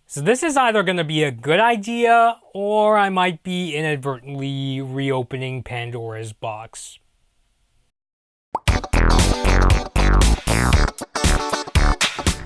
So this is either going to be a good idea or I might be inadvertently reopening Pandora's box.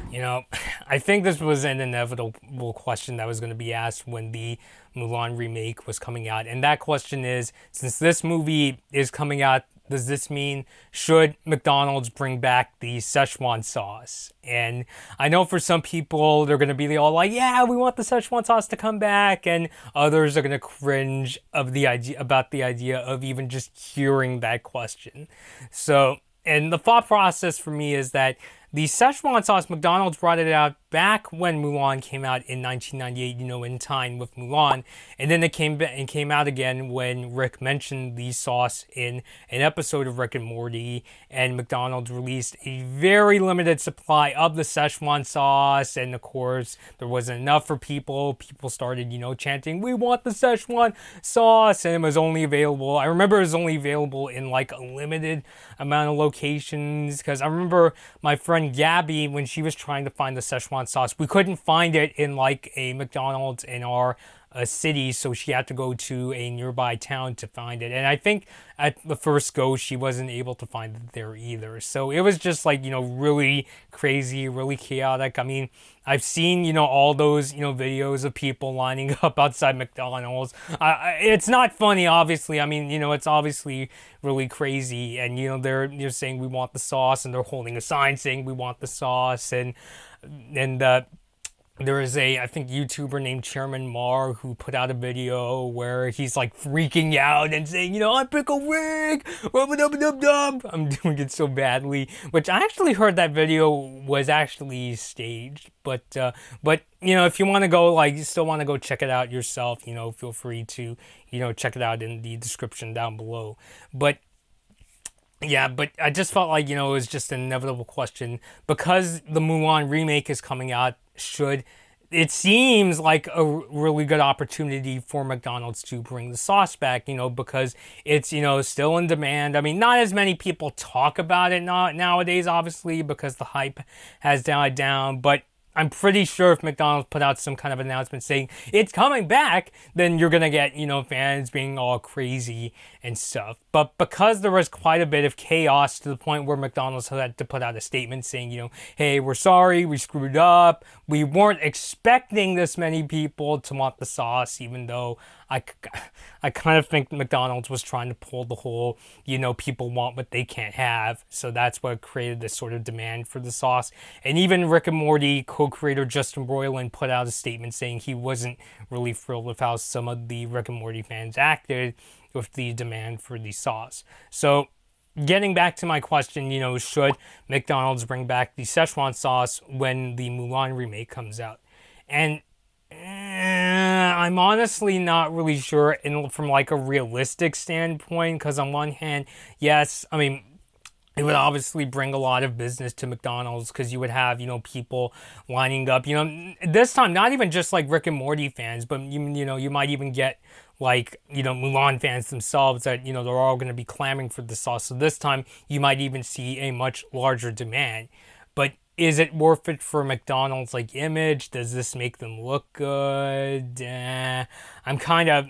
You know, I think this was an inevitable question that was going to be asked when the Mulan remake was coming out. And that question is, since this movie is coming out, does this mean should McDonald's bring back the Szechuan sauce? And I know for some people they're gonna be all like, "Yeah, we want the Szechuan sauce to come back," and others are gonna cringe of the idea about the idea of even just hearing that question. So, and the thought process for me is that the Szechuan sauce, McDonald's brought it out back when Mulan came out in 1998, in time with Mulan. And then it came out again when Rick mentioned the sauce in an episode of Rick and Morty. And McDonald's released a very limited supply of the Szechuan sauce. And of course, there wasn't enough for people. People started, chanting, "We want the Szechuan sauce." And it was only available, I remember it was only available in like a limited amount of locations. Because I remember my friend Gabby, when she was trying to find the Szechuan sauce, we couldn't find it in like a McDonald's in our city, so she had to go to a nearby town to find it. And I think at the first go, she wasn't able to find it there either. So it was just like, really crazy, really chaotic. I mean, I've seen, all those, videos of people lining up outside McDonald's. It's not funny, obviously. I mean, it's obviously really crazy. And, they're saying we want the sauce, and they're holding a sign saying we want the sauce. And there is I think, YouTuber named Chairman Mar who put out a video where he's like freaking out and saying, I'm Pickle Rick, I'm doing it so badly, which I actually heard that video was actually staged, but if you want to go, like, you still want to go check it out yourself, feel free to, check it out in the description down below. But yeah, but I just felt like, it was just an inevitable question because the Mulan remake is coming out. It seems like a really good opportunity for McDonald's to bring the sauce back, because it's, still in demand. I mean, not as many people talk about it nowadays, obviously, because the hype has died down, but I'm pretty sure if McDonald's put out some kind of announcement saying it's coming back, then you're gonna get, fans being all crazy and stuff. But because there was quite a bit of chaos to the point where McDonald's had to put out a statement saying, hey, we're sorry, we screwed up. We weren't expecting this many people to want the sauce, even though I kind of think McDonald's was trying to pull the whole, people want what they can't have. So that's what created this sort of demand for the sauce. And even Rick and Morty co-creator Justin Roiland put out a statement saying he wasn't really thrilled with how some of the Rick and Morty fans acted with the demand for the sauce. So getting back to my question, should McDonald's bring back the Szechuan sauce when the Mulan remake comes out? And I'm honestly not really sure from like a realistic standpoint, because on one hand, yes, I mean, it would obviously bring a lot of business to McDonald's because you would have, people lining up, this time, not even just like Rick and Morty fans, but, you might even get like, Mulan fans themselves that, they're all going to be clamoring for the sauce. So this time you might even see a much larger demand. But is it worth it for McDonald's like image? Does this make them look good? I'm kind of,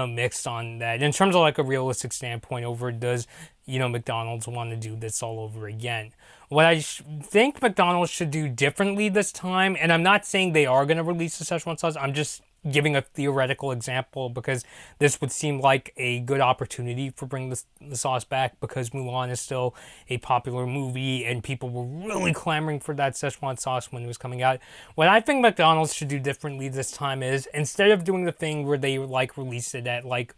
mixed on that. In terms of like a realistic standpoint over, does, McDonald's want to do this all over again? What I think McDonald's should do differently this time, and I'm not saying they are going to release the Szechuan sauce, I'm just giving a theoretical example because this would seem like a good opportunity for bringing the sauce back because Mulan is still a popular movie and people were really clamoring for that Szechuan sauce when it was coming out. What I think McDonald's should do differently this time is instead of doing the thing where they like release it at like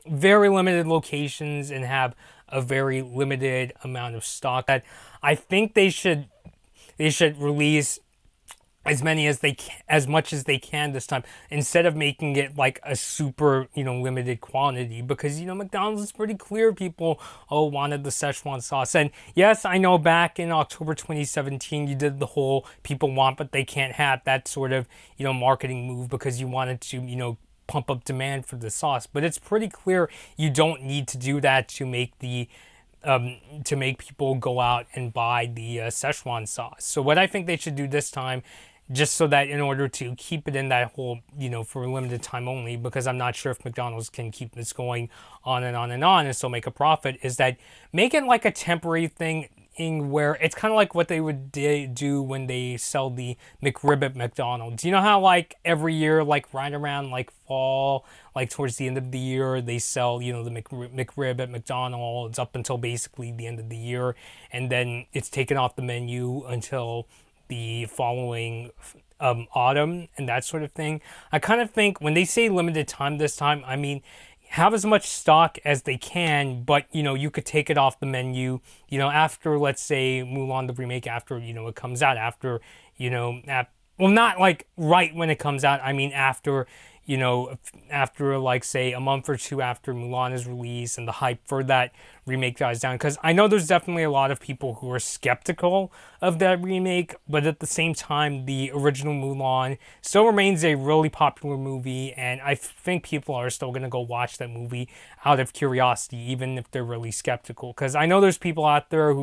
very limited locations and have a very limited amount of stock, that I think they should release as much as they can this time, instead of making it like a super, limited quantity, because, McDonald's is pretty clear people wanted the Szechuan sauce. And yes, I know back in October 2017, you did the whole people want but they can't have, that sort of, marketing move because you wanted to, pump up demand for the sauce. But it's pretty clear you don't need to do that to make people go out and buy the Szechuan sauce. So what I think they should do this time just so that in order to keep it in that whole, for a limited time only, because I'm not sure if McDonald's can keep this going on and on and on and still make a profit, is that make it like a temporary thing where it's kind of like what they would do when they sell the McRib at McDonald's. You know how like every year, like right around like fall, like towards the end of the year, they sell, the McRib at McDonald's up until basically the end of the year, and then it's taken off the menu until the following autumn and that sort of thing. I kind of think when they say limited time this time, I mean, have as much stock as they can, but you could take it off the menu, after, let's say, Mulan the remake, after it comes out, after well, not like right when it comes out, I mean after, after like say a month or two after Mulan is released and the hype for that remake dies down, because I know there's definitely a lot of people who are skeptical of that remake, but at the same time the original Mulan still remains a really popular movie, and I think people are still going to go watch that movie out of curiosity, even if they're really skeptical, because I know there's people out there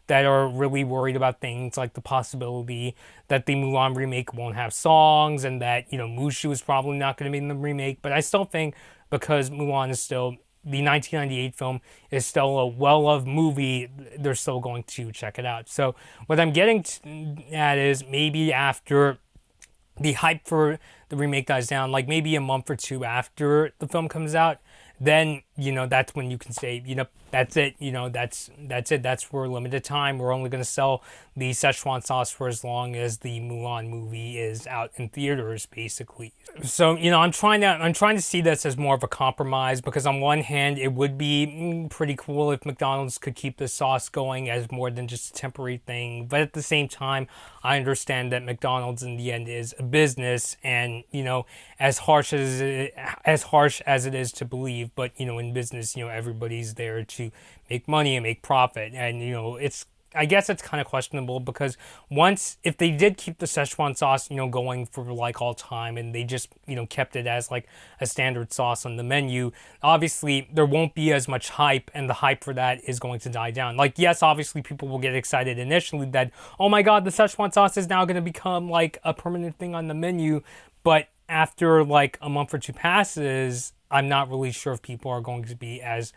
that are really worried about things like the possibility that the Mulan remake won't have songs, and that, Mushu is probably not going to be in the remake. But I still think, because Mulan is still, the 1998 film is still a well-loved movie, they're still going to check it out. So what I'm getting at is maybe after the hype for the remake dies down, like maybe a month or two after the film comes out, then that's when you can say, that's it, that's it, that's for a limited time, we're only going to sell the Szechuan sauce for as long as the Mulan movie is out in theaters, basically. So I'm trying to see this as more of a compromise, because on one hand it would be pretty cool if McDonald's could keep the sauce going as more than just a temporary thing, but at the same time I understand that McDonald's in the end is a business, and as harsh as it is to believe, but in business, everybody's there to make money and make profit, and I guess it's kind of questionable, because if they did keep the Szechuan sauce, going for like all time, and they just, kept it as like a standard sauce on the menu, obviously there won't be as much hype, and the hype for that is going to die down. Like, yes, obviously people will get excited initially that, oh my God, the Szechuan sauce is now going to become like a permanent thing on the menu, but after like a month or two passes, I'm not really sure if people are going to be as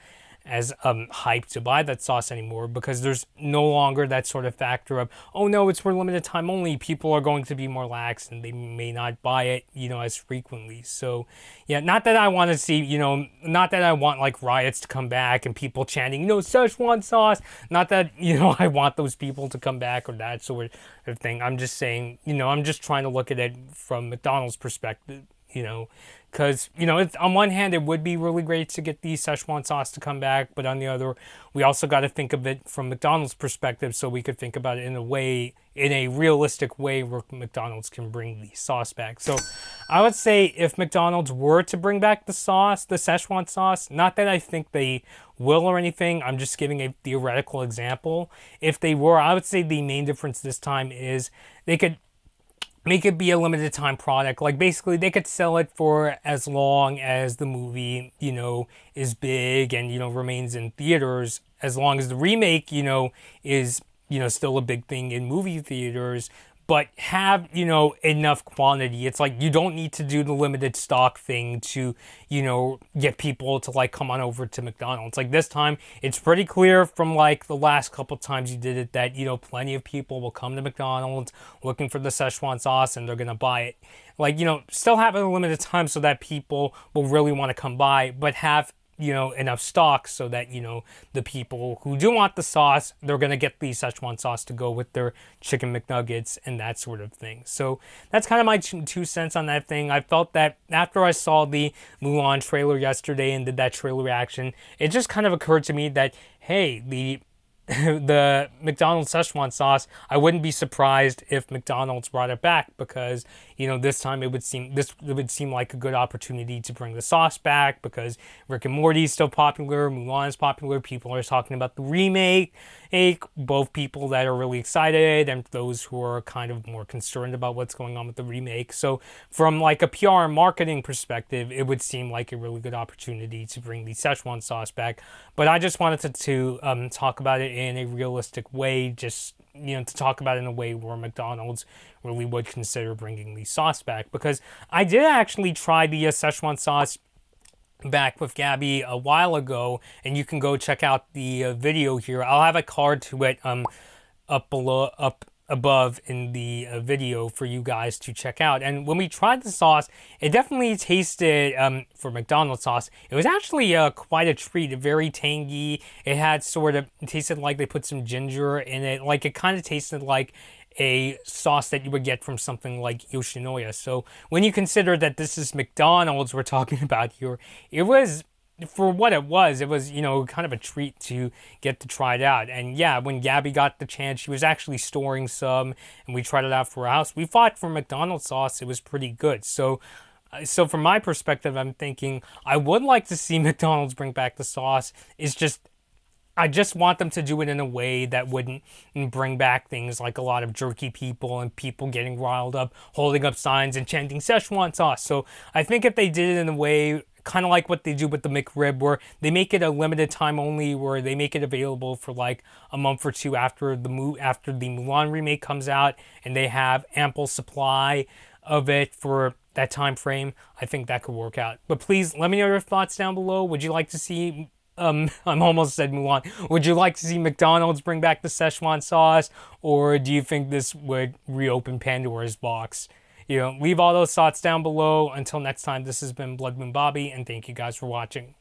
hyped to buy that sauce anymore, because there's no longer that sort of factor of, oh no, it's for limited time only. People are going to be more lax, and they may not buy it, as frequently. So yeah, not that I want to see, not that I want like riots to come back and people chanting, Szechuan sauce. Not that, I want those people to come back or that sort of thing. I'm just saying, I'm just trying to look at it from McDonald's perspective, because, it's, on one hand, it would be really great to get the Szechuan sauce to come back, but on the other, we also got to think of it from McDonald's perspective, so we could think about it in a realistic way where McDonald's can bring the sauce back. So I would say if McDonald's were to bring back the Szechuan sauce, not that I think they will or anything, I'm just giving a theoretical example. If they were, I would say the main difference this time is they could make it be a limited time product. Like, basically they could sell it for as long as the movie, is big and, remains in theaters, as long as the remake, is, still a big thing in movie theaters, but have, enough quantity. It's like, you don't need to do the limited stock thing to, get people to like come on over to McDonald's. Like, this time, it's pretty clear from like the last couple times you did it that, plenty of people will come to McDonald's looking for the Szechuan sauce, and they're going to buy it. Like, still have it a limited time so that people will really want to come by, but have, enough stock so that, the people who do want the sauce, they're going to get the Szechuan sauce to go with their chicken McNuggets and that sort of thing. So that's kind of my 2 cents on that thing. I felt that after I saw the Mulan trailer yesterday and did that trailer reaction, it just kind of occurred to me that, hey, the McDonald's Szechuan sauce, I wouldn't be surprised if McDonald's brought it back, because this time it would seem like a good opportunity to bring the sauce back, because Rick and Morty is still popular, Mulan is popular, people are talking about the remake, both people that are really excited and those who are kind of more concerned about what's going on with the remake. So from like a PR and marketing perspective, it would seem like a really good opportunity to bring the Szechuan sauce back. But I just wanted to talk about it in a realistic way, just to talk about it in a way where McDonald's really would consider bringing the sauce back, because I did actually try the Szechuan sauce back with Gabby a while ago, and you can go check out the video here. I'll have a card to it up above in the video for you guys to check out. And when we tried the sauce, it definitely tasted, for McDonald's sauce, it was actually quite a treat. Very tangy. It had it tasted like they put some ginger in it. Like, it kind of tasted like a sauce that you would get from something like Yoshinoya. So when you consider that this is McDonald's we're talking about here, it was, for what it was, kind of a treat to get to try it out. And yeah, when Gabby got the chance, she was actually storing some, and we tried it out for our house. We thought for McDonald's sauce, it was pretty good. So from my perspective, I'm thinking I would like to see McDonald's bring back the sauce. I just want them to do it in a way that wouldn't bring back things like a lot of jerky people and people getting riled up, holding up signs and chanting Szechuan sauce. So I think if they did it in a way kind of like what they do with the McRib, where they make it a limited time only, where they make it available for like a month or two after the Mulan remake comes out, and they have ample supply of it for that time frame, I think that could work out. But please let me know your thoughts down below. Would you like to see I'm almost said Mulan. Would you like to see McDonald's bring back the Szechuan sauce, or do you think this would reopen Pandora's box? Leave all those thoughts down below. Until next time, this has been Blood Moon Bobby, and thank you guys for watching.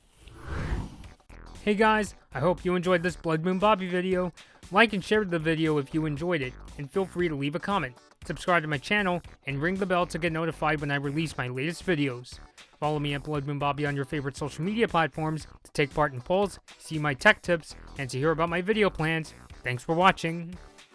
Hey guys, I hope you enjoyed this Blood Moon Bobby video. Like and share the video if you enjoyed it, and feel free to leave a comment. Subscribe to my channel, and ring the bell to get notified when I release my latest videos. Follow me at Blood Moon Bobby on your favorite social media platforms to take part in polls, see my tech tips, and to hear about my video plans. Thanks for watching.